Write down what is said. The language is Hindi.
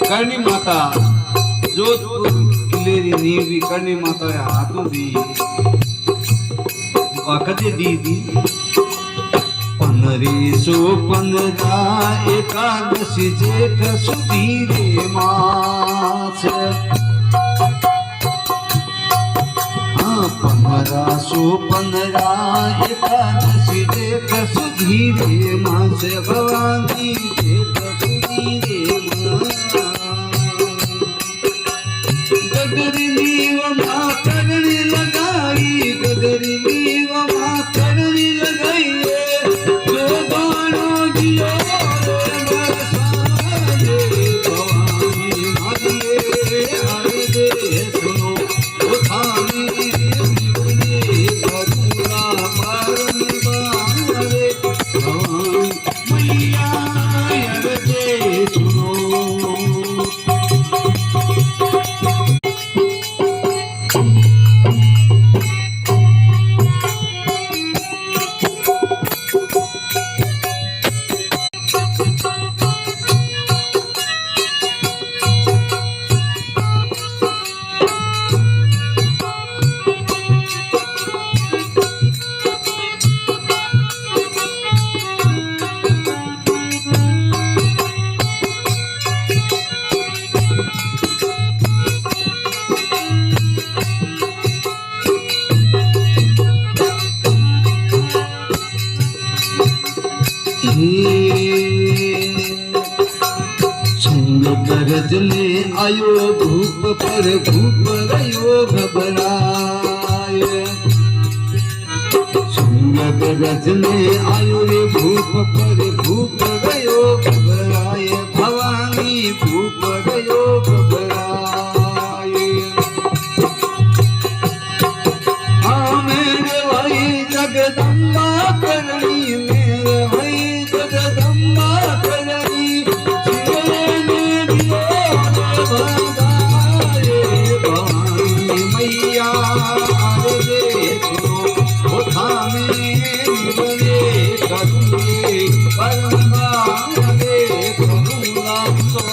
करणी माता जोधपुर किलेरी नीवी करणी माता हाथों दी कदे दी दी 1515 एकादशी जेठ सुधी रे मास 1515 एकादशी जेठ सुधी रे मास भवानी जेठ सुधी रे मास गगरी नीव मां करणी लगाई गगरी नीव मां करणी लगाई जो गानो जियो बरसाने भवानी मारिए आए दे सुनो उठाने जीवने करुणा मारन बारे भवानी मैया आए दे सुनो गरज में आयो धूप पर धूप गयो घबराए गरज में आयो रे धूप पर धूप गयो घबराए भवानी धूप गयो घबराए हाँ मेरे भाई जगदम्बा करणी मेरे भाई जगदम्बा करणी मैया आरे सुनो उठाने निवले करूँगे परमाने करूँगा सो